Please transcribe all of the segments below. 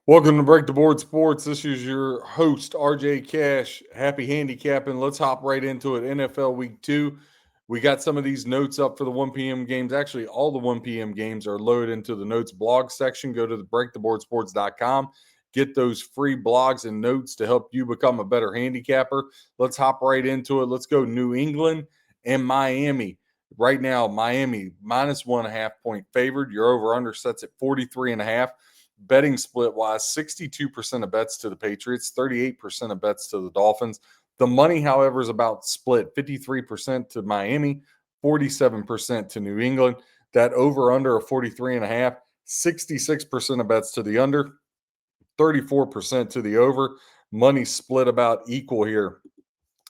Welcome to Break the Board Sports. This is your host, RJ Cash. Happy handicapping. Let's hop right into it. NFL Week 2. We got some of these notes up for the 1 p.m. games. Actually, all the 1 p.m. games are loaded into the notes blog section. Go to the breaktheboardsports.com. Get those free blogs and notes to help you become a better handicapper. Let's hop right into it. Let's go New England and Miami. Right now, Miami minus 1.5 point favored. Your over-under sets at 43.5. Betting split wise, 62% of bets to the Patriots, 38% of bets to the Dolphins. The money, however, is about split 53% to Miami, 47% to New England. That over under of 43.5, 66% of bets to the under, 34% to the over. Money split about equal here.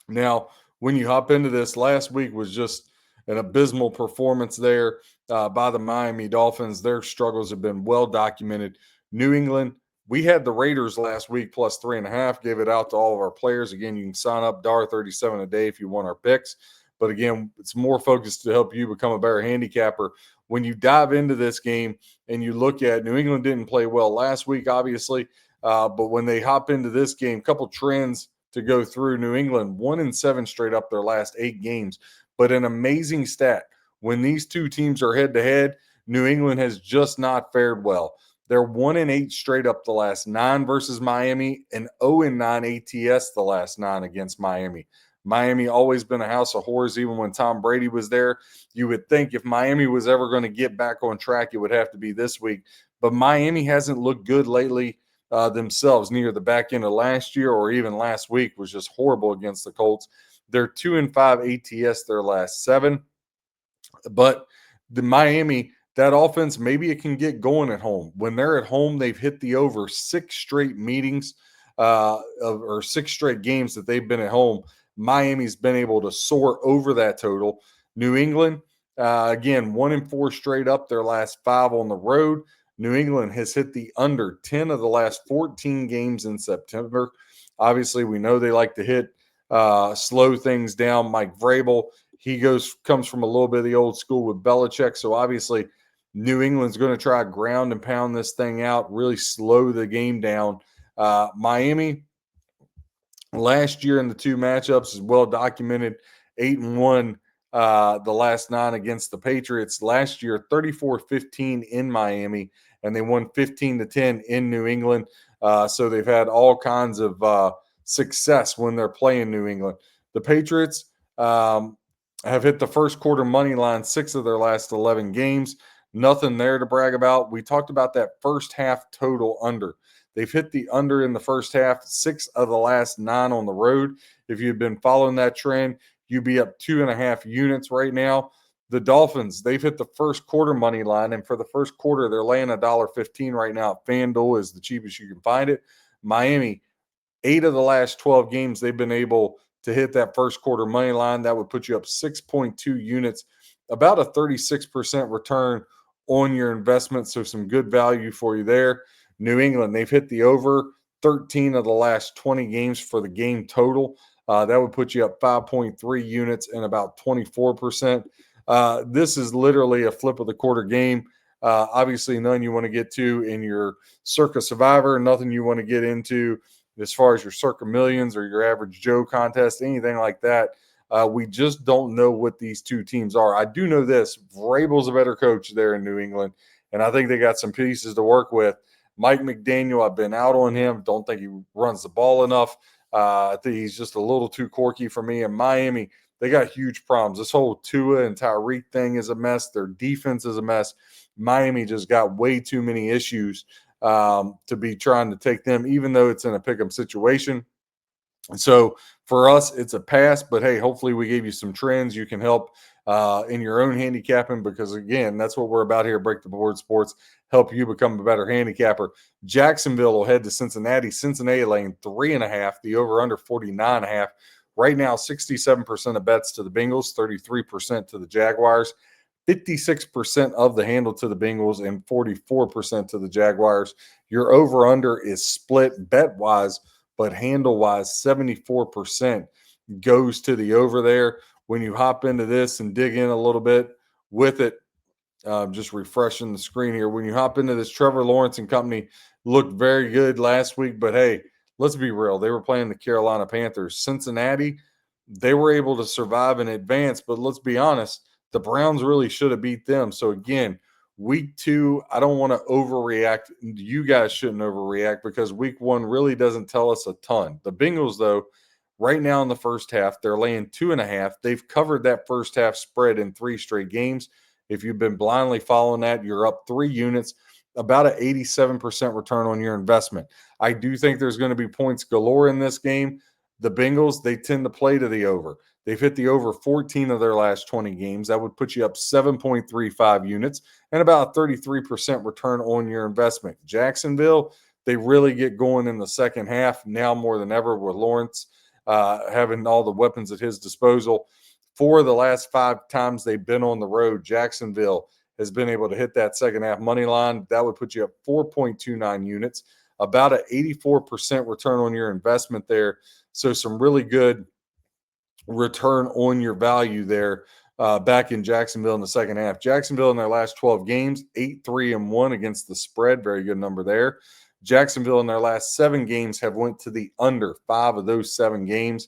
Now, when you hop into this, last week was just an abysmal performance there by the Miami Dolphins. Their struggles have been well documented. New England, we had the Raiders last week plus 3.5. Gave it out to all of our players. Again, you can sign up $1.37 a day if you want our picks. But again, it's more focused to help you become a better handicapper. When you dive into this game and you look at New England didn't play well last week, obviously, but when they hop into this game, couple trends to go through. New England 1-7 straight up their last 8 games. But an amazing stat, when these two teams are head to head, New England has just not fared well. They're 1-8 straight up the last 9 versus Miami, and 0-9 ATS the last 9 against Miami. Miami always been a house of horrors. Even when Tom Brady was there, you would think if Miami was ever going to get back on track, it would have to be this week. But Miami hasn't looked good lately themselves. Near the back end of last year or even last week was just horrible against the Colts. They're 2-5 ATS their last 7. But the Miami, that offense, maybe it can get going at home. When they're at home, they've hit the over 6 straight meetings or 6 straight games that they've been at home. Miami's been able to soar over that total. New England, again, 1-4 straight up their last 5 on the road. New England has hit the under 10 of the last 14 games in September. Obviously, we know they like to hit slow things down. Mike Vrabel, he comes from a little bit of the old school with Belichick. So obviously, New England's going to try ground and pound this thing out, really slow the game down. Miami, last year in the 2 matchups is well documented, 8-1 the last 9 against the Patriots. Last year, 34-15 in Miami, and they won 15-10 in New England. So they've had all kinds of success when they're playing New England. The Patriots have hit the first quarter money line 6 of their last 11 games. Nothing there to brag about. We talked about that first half total under. They've hit the under in the first half, 6 of the last 9 on the road. If you've been following that trend, you'd be up 2.5 units right now. The Dolphins, they've hit the first quarter money line, and for the first quarter, they're laying $1.15 right now. FanDuel is the cheapest you can find it. Miami, 8 of the last 12 games, they've been able to hit that first quarter money line. That would put you up 6.2 units, about a 36% return on your investment. So some good value for you there. New England, they've hit the over 13 of the last 20 games for the game total. That would put you up 5.3 units and about 24%. This is literally a flip of the quarter game. Obviously, none you want to get to in your Circa Survivor, nothing you want to get into as far as your Circa Millions or your Average Joe contest, anything like that. We just don't know what these two teams are. I do know this. Vrabel's a better coach there in New England, and I think they got some pieces to work with. Mike McDaniel, I've been out on him. Don't think he runs the ball enough. I think he's just a little too quirky for me. And Miami, they got huge problems. This whole Tua and Tyreek thing is a mess. Their defense is a mess. Miami just got way too many issues to be trying to take them, even though it's in a pick 'em situation. So for us, it's a pass, but hey, hopefully we gave you some trends you can help in your own handicapping, because again, that's what we're about here. Break the Board Sports, help you become a better handicapper. Jacksonville will head to Cincinnati. Cincinnati laying 3.5, the over under 49.5. Right now, 67% of bets to the Bengals, 33% to the Jaguars, 56% of the handle to the Bengals, and 44% to the Jaguars. Your over under is split bet wise, but handle wise, 74% goes to the over there. When you hop into this and dig in a little bit with it, Just refreshing the screen here. When you hop into this, Trevor Lawrence and company looked very good last week, but hey, let's be real. They were playing the Carolina Panthers. Cincinnati, they were able to survive and advance, but let's be honest, the Browns really should have beat them. So again, week 2, I don't want to overreact. You guys shouldn't overreact because week 1 really doesn't tell us a ton. The Bengals, though, right now in the first half, they're laying 2.5. They've covered that first half spread in 3 straight games. If you've been blindly following that, you're up 3 units, about an 87% return on your investment. I do think there's going to be points galore in this game. The Bengals, they tend to play to the over. They've hit the over 14 of their last 20 games. That would put you up 7.35 units and about a 33% return on your investment. Jacksonville, they really get going in the second half now more than ever with Lawrence having all the weapons at his disposal. 4 of the last 5 times they've been on the road, Jacksonville has been able to hit that second half money line. That would put you up 4.29 units, about an 84% return on your investment there. So some really good return on your value there back in Jacksonville in the second half. Jacksonville in their last 12 games, 8-3-1 against the spread. Very good number there. Jacksonville in their last 7 games have went to the under 5 of those 7 games.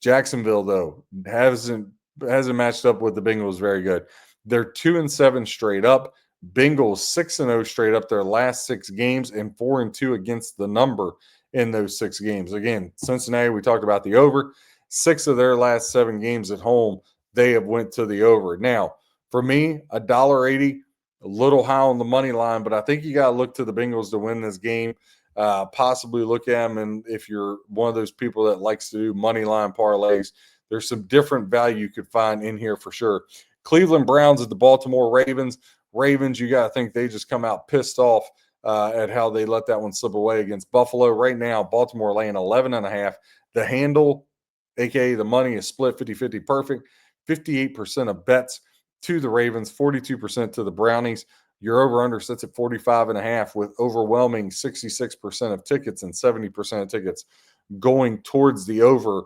Jacksonville, though, hasn't matched up with the Bengals very good. They're 2-7 straight up. Bengals 6-0 straight up their last 6 games and 4-2 against the number in those 6 games. Again, Cincinnati, we talked about the over. 6 of their last 7 games at home, they have went to the over. Now, for me, $1.80, a little high on the money line, but I think you got to look to the Bengals to win this game. Possibly look at them, and if you're one of those people that likes to do money line parlays, there's some different value you could find in here for sure. Cleveland Browns at the Baltimore Ravens. Ravens, you got to think they just come out pissed off at how they let that one slip away against Buffalo. Right now, Baltimore laying 11.5. The handle, aka the money, is split 50-50 perfect. 58% of bets to the Ravens, 42% to the Brownies. Your over-under sits at 45.5 with overwhelming 66% of tickets and 70% of tickets going towards the over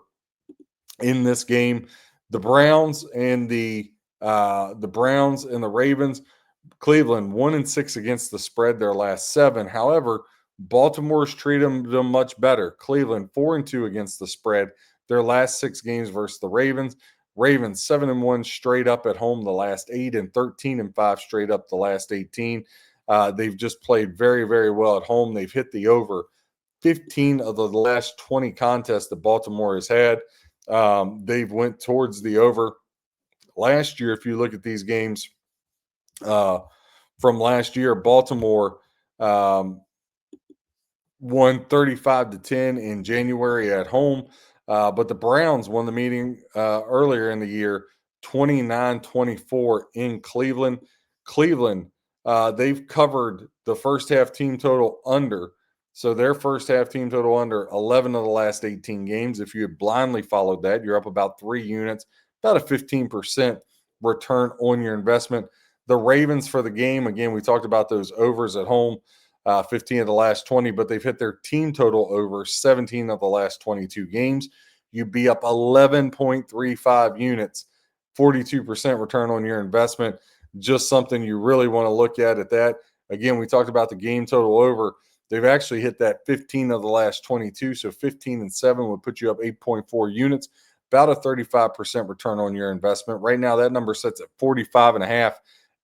in this game. The Browns and the Ravens. Cleveland 1-6 against the spread their last 7. However, Baltimore's treated them much better. Cleveland 4-2 against the spread their last 6 games versus the Ravens. Ravens 7-1 straight up at home the last 8 and 13-5 straight up the last 18. They've just played very, very well at home. They've hit the over 15 of the last 20 contests that Baltimore has had. They've went towards the over. Last year, if you look at these games from last year, Baltimore won 35-10 in January at home. But the Browns won the meeting earlier in the year, 29-24 in Cleveland. Cleveland, they've covered the first half team total under. So their first half team total under 11 of the last 18 games. If you had blindly followed that, you're up about 3 units, about a 15% return on your investment. The Ravens for the game, again, we talked about those overs at home. 15 of the last 20, but they've hit their team total over 17 of the last 22 games. You'd be up 11.35 units, 42% return on your investment. Just something you really want to look at that. Again, we talked about the game total over. They've actually hit that 15 of the last 22, so 15-7 would put you up 8.4 units, about a 35% return on your investment. Right now, that number sits at 45.5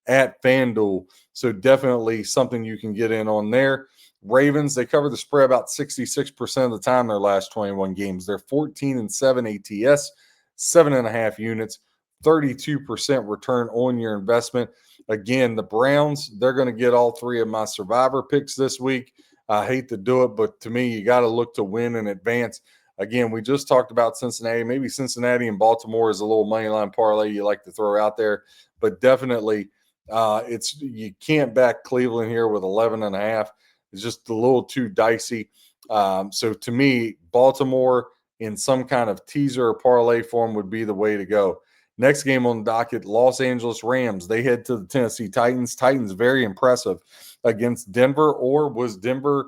at FanDuel. So definitely something you can get in on there. Ravens, they cover the spread about 66% of the time their last 21 games. They're 14-7 ATS, 7.5 units, 32% return on your investment. Again, the Browns, they're going to get all 3 of my survivor picks this week. I hate to do it, but to me, you got to look to win in advance. Again, we just talked about Cincinnati. Maybe Cincinnati and Baltimore is a little money line parlay you like to throw out there, but definitely you can't back Cleveland here with 11.5. It's just a little too dicey. So to me, Baltimore in some kind of teaser or parlay form would be the way to go. Next game on the docket, Los Angeles Rams. They head to the Tennessee Titans. Titans very impressive against Denver, or was Denver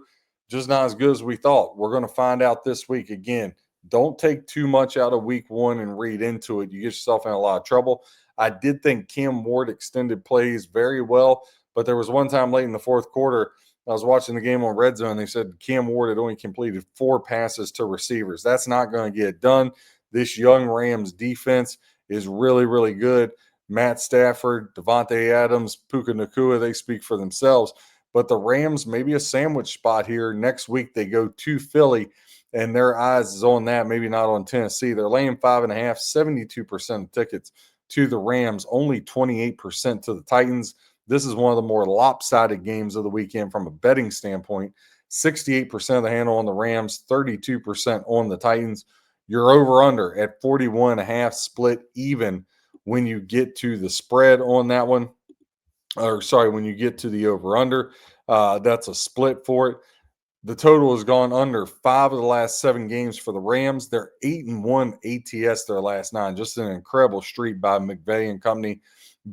just not as good as we thought? We're going to find out this week. Again, don't take too much out of week 1 and read into it. You get yourself in a lot of trouble. I did think Cam Ward extended plays very well, but there was one time late in the fourth quarter, I was watching the game on Red Zone. They said Cam Ward had only completed 4 passes to receivers. That's not going to get done. This young Rams defense is really, really good. Matt Stafford, Devontae Adams, Puka Nacua, they speak for themselves. But the Rams, maybe a sandwich spot here. Next week, they go to Philly, and their eyes is on that, maybe not on Tennessee. They're laying 5.5, 72% of tickets to the Rams, only 28% to the Titans. This is one of the more lopsided games of the weekend from a betting standpoint. 68% of the handle on the Rams, 32% on the Titans. You're over under at 41.5, split even when you get to the spread on that one. Or sorry, when you get to the over under, that's a split for it. The total has gone under 5 of the last 7 games for the Rams. They're 8-1 ATS their last 9. Just an incredible streak by McVay and company,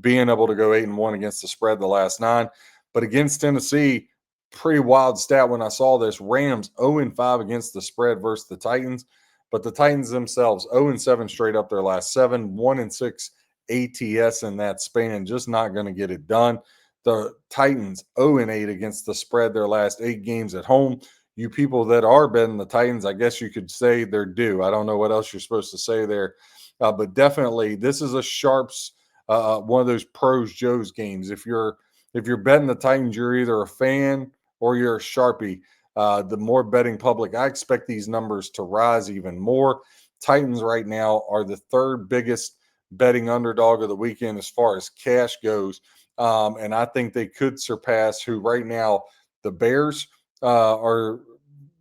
being able to go 8-1 against the spread the last 9. But against Tennessee, pretty wild stat when I saw this. Rams 0-5 against the spread versus the Titans. But the Titans themselves 0-7 straight up their last 7, 1-6 ATS in that span. Just not going to get it done. The Titans 0-8 against the spread their last 8 games at home. You people that are betting the Titans, I guess you could say they're due. I don't know what else you're supposed to say there. But definitely this is a sharps, one of those pros Joe's games. If you're betting the Titans, you're either a fan or you're a Sharpie. The more betting public, I expect these numbers to rise even more. Titans right now are the 3rd biggest betting underdog of the weekend as far as cash goes. And I think they could surpass who right now the Bears are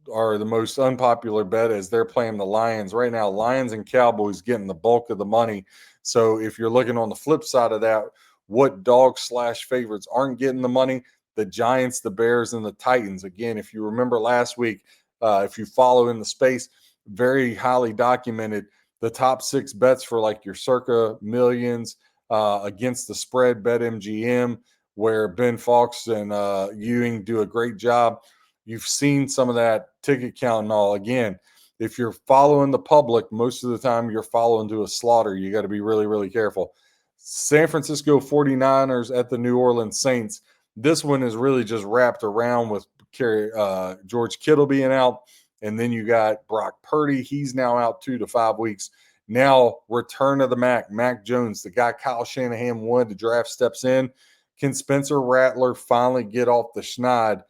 the most unpopular bet as they're playing the Lions right now. Lions and Cowboys getting the bulk of the money. So if you're looking on the flip side of that, what dog/favorites aren't getting the money? The Giants, the Bears, and the Titans. Again, if you remember last week, if you follow in the space, very highly documented the top 6 bets for like your circa millions against the spread, BetMGM, where Ben Fawkes and Ewing do a great job. You've seen some of that ticket count and all. Again, if you're following the public, most of the time you're following to a slaughter. You got to be really, really careful. San Francisco 49ers at the New Orleans Saints. This one is really just wrapped around with George Kittle being out. And then you got Brock Purdy. He's now out 2 to 5 weeks. Now, return of the Mac Jones, the guy Kyle Shanahan wanted to draft, steps in. Can Spencer Rattler finally get off the schneid?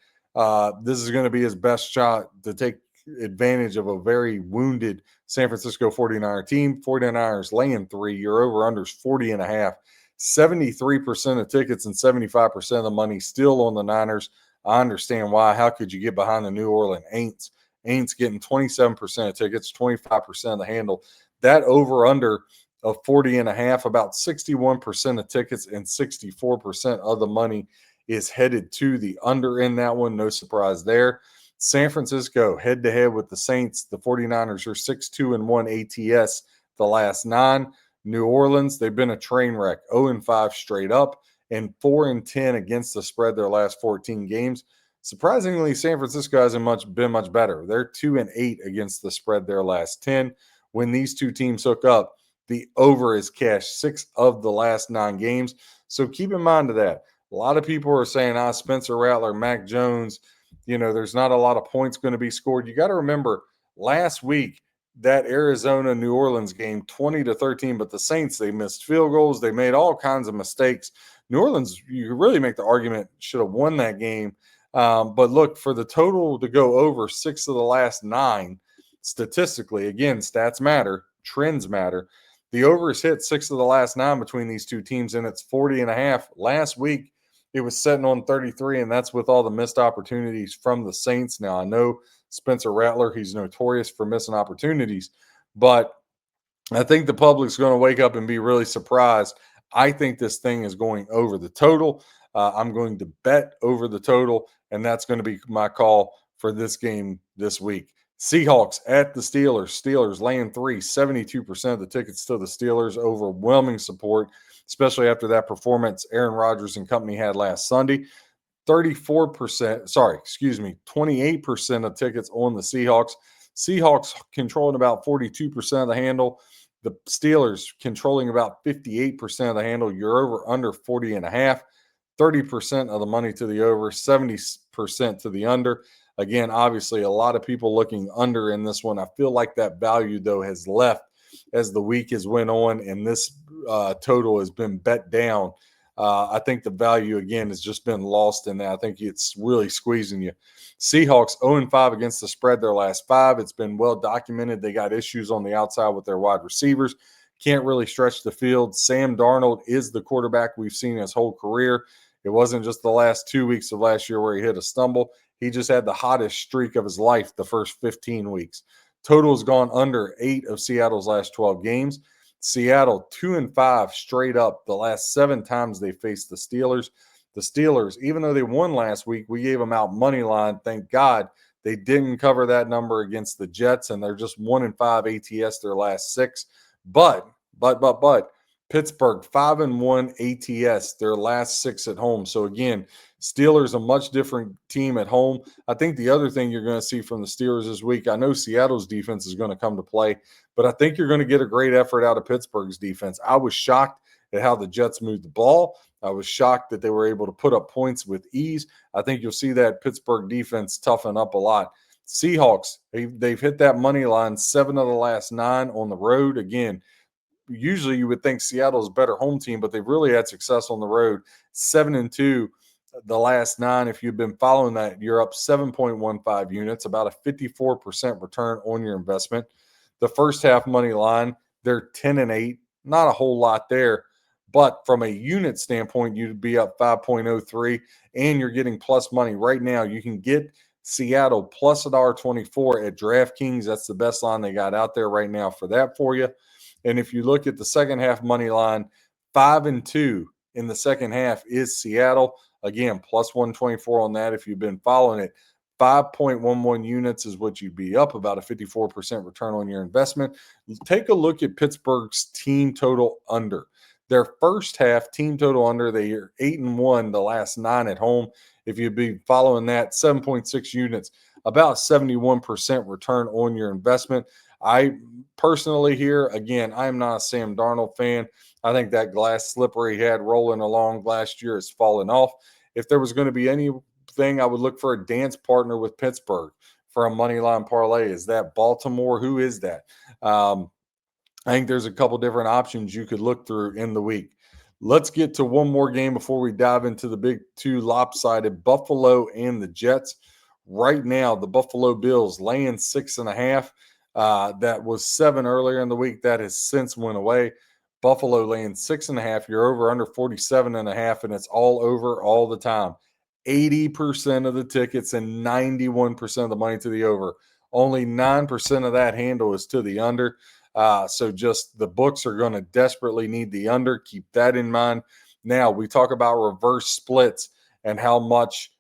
This is going to be his best shot to take advantage of a very wounded San Francisco 49er team. 49ers laying 3. Your over-unders 40.5. 73% of tickets and 75% of the money still on the Niners. I understand why. How could you get behind the New Orleans Aints? Aints getting 27% of tickets, 25% of the handle. That over-under of 40.5, about 61% of tickets and 64% of the money is headed to the under in that one. No surprise there. San Francisco head-to-head with the Saints. The 49ers are 6-2-1 ATS the last 9. New Orleans, they've been a train wreck, 0-5 straight up and 4-10 against the spread their last 14 games. Surprisingly, San Francisco hasn't been much better. They're 2-8 against the spread their last 10. When these two teams hook up, the over is cashed 6 of the last 9 games. So keep in mind to that. A lot of people are saying, Spencer Rattler, Mac Jones, there's not a lot of points going to be scored. You got to remember last week, that Arizona New Orleans game 20-13, but the Saints, they missed field goals. They made all kinds of mistakes. New Orleans, you could really make the argument, should have won that game. But look, for the total to go over 6 of the last 9, statistically, again, stats matter, trends matter. The over is hit 6 of the last 9 between these two teams, and it's 40.5. Last week, it was sitting on 33, and that's with all the missed opportunities from the Saints. Now, I know Spencer Rattler, he's notorious for missing opportunities, but I think the public's going to wake up and be really surprised. I think this thing is going over the total. I'm going to bet over the total, and that's going to be my call for this game this week. Seahawks at the Steelers. Steelers laying 3, 72% of the tickets to the Steelers. Overwhelming support, especially after that performance Aaron Rodgers and company had last Sunday. 28% of tickets on the Seahawks. Seahawks controlling about 42% of the handle. The Steelers controlling about 58% of the handle. You're over under 40.5. 30% of the money to the over, 70% to the under. Again, obviously, a lot of people looking under in this one. I feel like that value, though, has left as the week has went on and this total has been bet down. I think the value, again, has just been lost in that. I think it's really squeezing you. Seahawks 0-5 against the spread their last 5. It's been well documented. They got issues on the outside with their wide receivers. Can't really stretch the field. Sam Darnold is the quarterback we've seen his whole career. It wasn't just the last 2 weeks of last year where he hit a stumble. He just had the hottest streak of his life the first 15 weeks. Total has gone under 8 of Seattle's last 12 games. Seattle 2-5 straight up the last 7 times they faced the Steelers. The Steelers, even though they won last week, we gave them out money line. Thank God they didn't cover that number against the Jets, and they're just 1-5 ATS their last 6. But Pittsburgh 5-1 ATS their last 6 at home. So again, Steelers a much different team at home. I think the other thing you're going to see from the Steelers this week, I know Seattle's defense is going to come to play, but I think you're going to get a great effort out of Pittsburgh's defense. I was shocked at how the Jets moved the ball. I was shocked that they were able to put up points with ease. I think you'll see that Pittsburgh defense toughen up a lot. Seahawks, they've hit that money line 7 of the last 9 on the road. Again, usually you would think Seattle's a better home team, but they've really had success on the road. 7-2 the last 9. If you've been following that, you're up 7.15 units, about a 54% return on your investment. The first half money line, they're 10-8, not a whole lot there. But from a unit standpoint, you'd be up 5.03, and you're getting plus money. Right now, you can get Seattle plus $1.24 at DraftKings. That's the best line they got out there right now for that for you. And if you look at the second half money line, 5-2 in the second half is Seattle. Again, plus 124 on that if you've been following it. 5.11 units is what you'd be up, about a 54% return on your investment. Take a look at Pittsburgh's team total under. Their first half team total under, they are 8-1 the last 9 at home. If you'd be following that, 7.6 units, about 71% return on your investment. I personally here, again, I'm not a Sam Darnold fan. I think that glass slipper he had rolling along last year has fallen off. If there was going to be anything, I would look for a dance partner with Pittsburgh for a money line parlay. Is that Baltimore? Who is that? I think there's a couple different options you could look through in the week. Let's get to one more game before we dive into the big 2 lopsided, Buffalo and the Jets. Right now, the Buffalo Bills laying 6.5. That was 7 earlier in the week. That has since went away. Buffalo laying 6.5. You're over under 47.5, and it's all over all the time. 80% of the tickets and 91% of the money to the over. Only 9% of that handle is to the under. So just the books are going to desperately need the under. Keep that in mind. Now, we talk about reverse splits and how much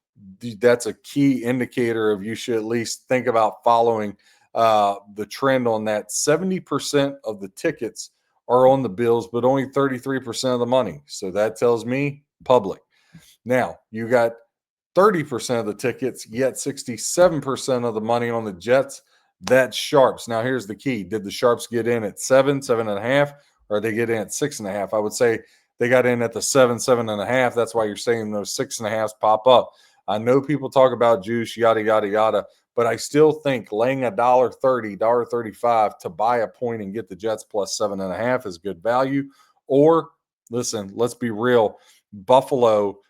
that's a key indicator of you should at least think about following the trend on that. 70% of the tickets are on the Bills, but only 33% of the money. So that tells me public. Now, you got 30% of the tickets, yet 67% of the money on the Jets. That's sharps. Now, here's the key. Did the sharps get in at 7, 7.5, or they get in at 6.5? I would say they got in at the 7, 7.5. That's why you're saying those 6.5s pop up. I know people talk about juice, yada, yada, yada, but I still think laying $1.30, $1.35 to buy a point and get the Jets plus 7.5 is good value. Or, listen, let's be real. Buffalo,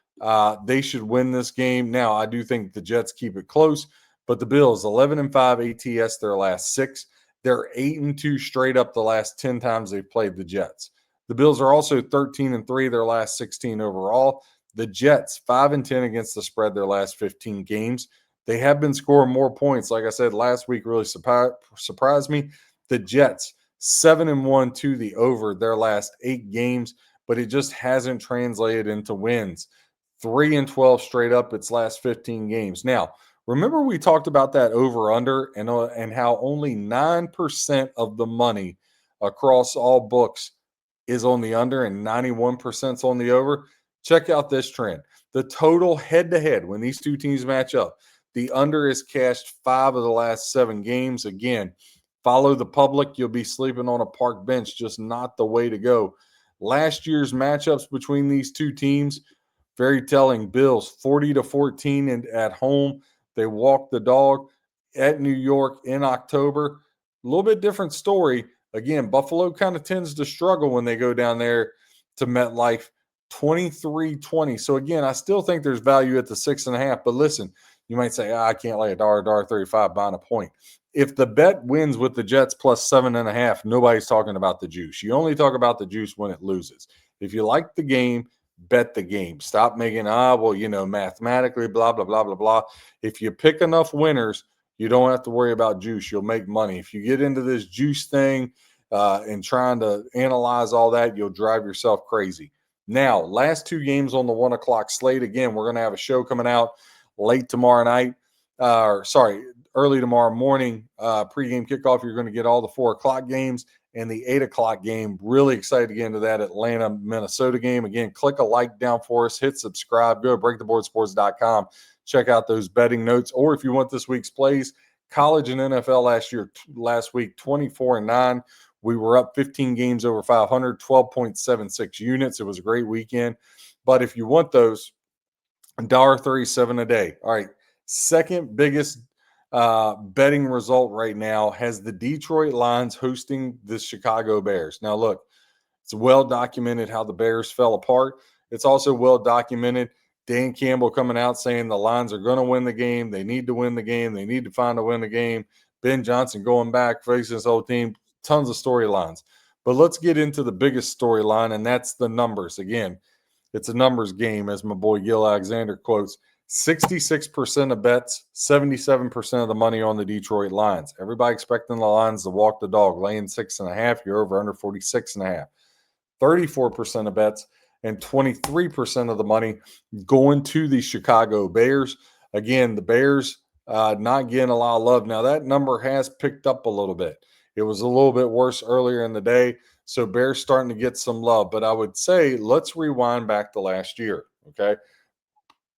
they should win this game. Now, I do think the Jets keep it close. But the Bills, 11-5 ATS their last 6. They're 8-2 straight up the last 10 times they've played the Jets. The Bills are also 13-3 their last 16 overall. The Jets, 5-10 against the spread their last 15 games. They have been scoring more points. Like I said, last week really surprised me. The Jets, 7-1 to the over their last 8 games, but it just hasn't translated into wins. 3-12 straight up its last 15 games. Now, remember we talked about that over-under and how only 9% of the money across all books is on the under and 91% is on the over? Check out this trend. The total head-to-head, when these two teams match up, the under is cashed 5 of the last 7 games. Again, Follow the public, you'll be sleeping on a park bench, just not the way to go. Last year's matchups between these two teams, very telling. Bills 40-14 and at home. They walked the dog at New York in October. A little bit different story. Again, Buffalo kind of tends to struggle when they go down there to MetLife. 23-20. So again, I still think there's value at the 6.5. But listen, you might say, I can't lay $1.35 buying a point. If the bet wins with the Jets plus 7.5, nobody's talking about the juice. You only talk about the juice when it loses. If you like the game, bet the game. Stop making, mathematically, blah, blah, blah, blah, blah. If you pick enough winners, you don't have to worry about juice. You'll make money. If you get into this juice thing and trying to analyze all that, you'll drive yourself crazy. Now, last two games on the 1 o'clock slate. Again, we're going to have a show coming out late tomorrow night. Early tomorrow morning, pregame kickoff. You're going to get all the 4 o'clock games and the 8 o'clock game. Really excited to get into that Atlanta, Minnesota game. Again, click a like down for us, hit subscribe, go to breaktheboardsports.com. Check out those betting notes. Or if you want this week's plays, college and NFL last week, 24-9. We were up 15 games over 500, 12.76 units. It was a great weekend. But if you want those, $1.37 a day. All right. Second biggest betting result right now has the Detroit Lions hosting the Chicago Bears. Now, look, it's well documented how the Bears fell apart. It's also well documented Dan Campbell coming out saying the Lions are going to win the game. They need to win the game. They need to find a win the game. Ben Johnson going back, facing his whole team. Tons of storylines. But let's get into the biggest storyline, and that's the numbers. Again, it's a numbers game, as my boy Gil Alexander quotes. 66% of bets, 77% of the money on the Detroit Lions. Everybody expecting the Lions to walk the dog, laying 6.5. You're over under 46.5. 34% of bets and 23% of the money going to the Chicago Bears. Again, the Bears not getting a lot of love. Now, that number has picked up a little bit. It was a little bit worse earlier in the day, so Bears starting to get some love. But I would say let's rewind back to last year, okay?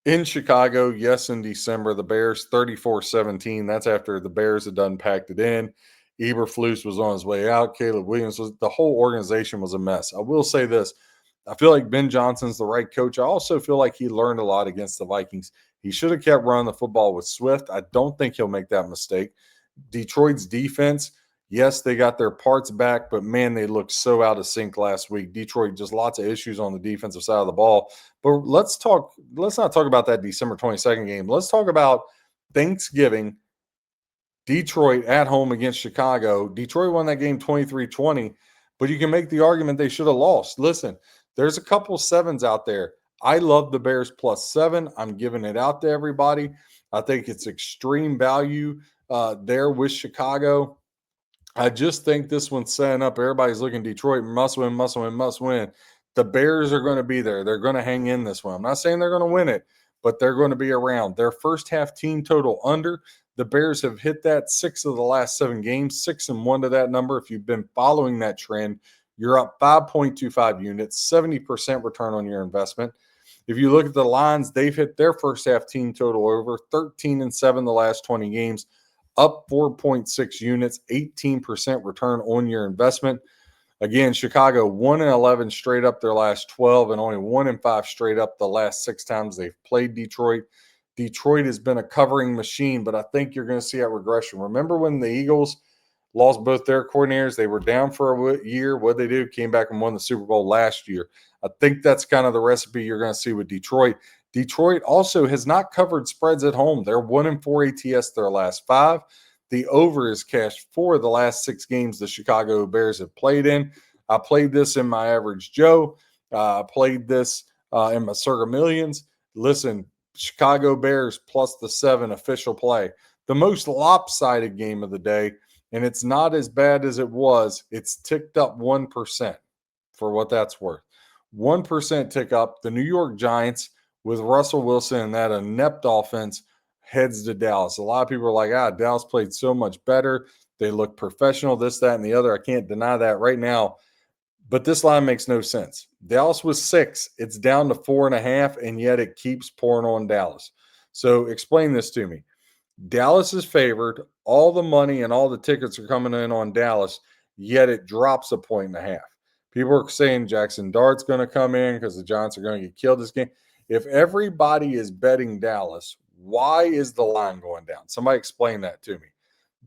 In Chicago, yes, in December, the Bears 34-17. That's after the Bears had done packed it in. Eberflus was on his way out. Caleb Williams the whole organization was a mess. I will say this. I feel like Ben Johnson's the right coach. I also feel like he learned a lot against the Vikings. He should have kept running the football with Swift. I don't think he'll make that mistake. Detroit's defense, yes, they got their parts back, but man, they looked so out of sync last week. Detroit, just lots of issues on the defensive side of the ball. But let's not talk about that December 22nd game. Let's talk about Thanksgiving, Detroit at home against Chicago. Detroit won that game 23-20, but you can make the argument they should have lost. Listen, there's a couple sevens out there. I love the Bears plus 7. I'm giving it out to everybody. I think it's extreme value there with Chicago. I just think this one's setting up. Everybody's looking Detroit must win, must win, must win. The Bears are going to be there. They're going to hang in this one. I'm not saying they're going to win it, but they're going to be around. Their first half team total under. The Bears have hit that 6 of the last 7 games, 6-1 to that number. If you've been following that trend, you're up 5.25 units, 70% return on your investment. If you look at the lines, they've hit their first half team total over 13-7 the last 20 games, up 4.6 units, 18% return on your investment. Again, Chicago 1-11 straight up their last 12 and only 1-5 straight up the last 6 times they've played Detroit. Detroit has been a covering machine, but I think you're going to see that regression. Remember when the Eagles lost both their coordinators? They were down for a year. What they do? Came back and won the Super Bowl last year. I think that's kind of the recipe you're going to see with Detroit. Detroit also has not covered spreads at home. They're 1-4 ATS their last 5. The over is cashed 4 of the last 6 games the Chicago Bears have played in. I played this in my Average Joe. I played this in my Circa Millions. Listen, Chicago Bears plus the 7 official play. The most lopsided game of the day, and it's not as bad as it was. It's ticked up 1% for what that's worth. 1% tick up. The New York Giants with Russell Wilson and that inept offense heads to Dallas. A lot of people are like, Dallas played so much better. They look professional, this, that, and the other. I can't deny that right now. But this line makes no sense. Dallas was 6. It's down to 4.5, and yet it keeps pouring on Dallas. So explain this to me. Dallas is favored. All the money and all the tickets are coming in on Dallas, yet it drops a point and a half. People are saying Jackson Dart's going to come in because the Giants are going to get killed this game. If everybody is betting Dallas, why is the line going down? Somebody explain that to me.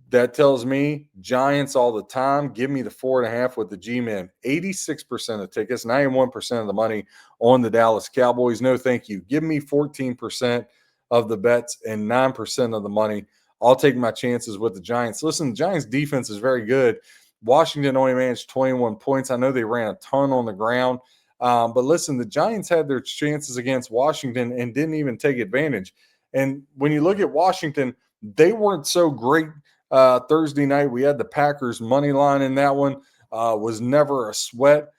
That tells me Giants all the time. Give me the 4.5 with the G-Men. 86% of tickets, 91% of the money on the Dallas Cowboys. No, thank you. Give me 14% of the bets and 9% of the money. I'll take my chances with the Giants. Listen, the Giants defense is very good. Washington only managed 21 points. I know they ran a ton on the ground. But listen, the Giants had their chances against Washington and didn't even take advantage. And when you look at Washington, they weren't so great Thursday night. We had the Packers money line in that one. Was never a sweat.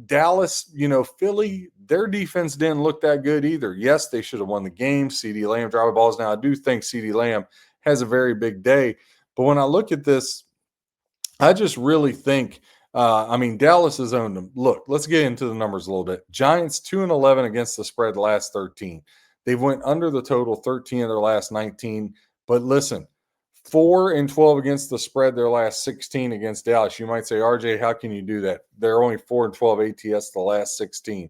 Dallas, Philly, their defense didn't look that good either. Yes, they should have won the game. CeeDee Lamb driving balls. Now, I do think CeeDee Lamb has a very big day. But when I look at this, I just really think, Dallas has owned them. Look, let's get into the numbers a little bit. Giants 2-11 against the spread the last 13. They've went under the total 13 of their last 19. But listen, 4-12 against the spread their last 16 against Dallas. You might say, RJ, how can you do that? They're only 4-12 ATS the last 16.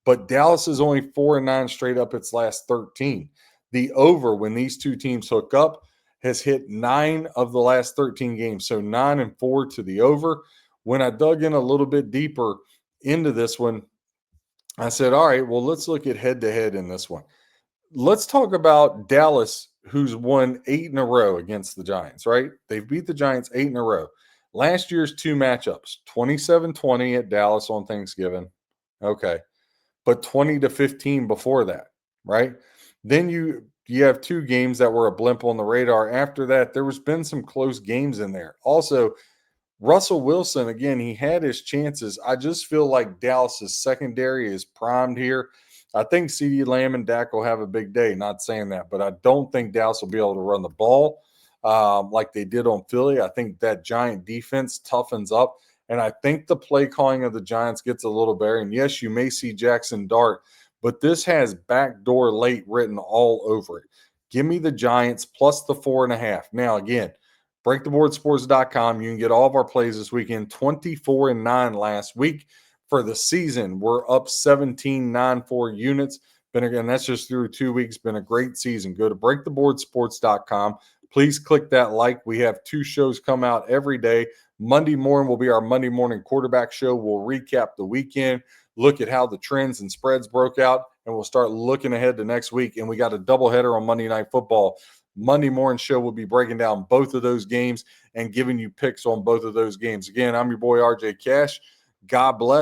But Dallas is only 4-9 straight up its last 13. The over, when these two teams hook up, has hit 9 of the last 13 games. So 9-4 to the over. When I dug in a little bit deeper into this one, I said, all right, well, let's look at head-to-head in this one. Let's talk about Dallas, who's won 8 in a row against the Giants, right? They've beat the Giants 8 in a row. Last year's 2 matchups, 27-20 at Dallas on Thanksgiving. Okay. But 20-15 before that, right? Then you have 2 games that were a blimp on the radar. After that, there was been some close games in there. Also, Russell Wilson, again, he had his chances. I just feel like Dallas's secondary is primed here. I think CeeDee Lamb and Dak will have a big day. Not saying that, but I don't think Dallas will be able to run the ball like they did on Philly. I think that Giant defense toughens up. And I think the play calling of the Giants gets a little better. And yes, you may see Jackson Dart, but this has backdoor late written all over it. Give me the Giants plus the 4.5. Now, again, breaktheboardsports.com. You can get all of our plays this weekend. 24-9 last week. For the season, we're up 17.94 units. And that's just through 2 weeks. Been a great season. Go to breaktheboardsports.com. Please click that like. We have 2 shows come out every day. Monday morning will be our Monday morning quarterback show. We'll recap the weekend, look at how the trends and spreads broke out, and we'll start looking ahead to next week. And we got a doubleheader on Monday Night Football. Monday morning show will be breaking down both of those games and giving you picks on both of those games. Again, I'm your boy RJ Cash. God bless.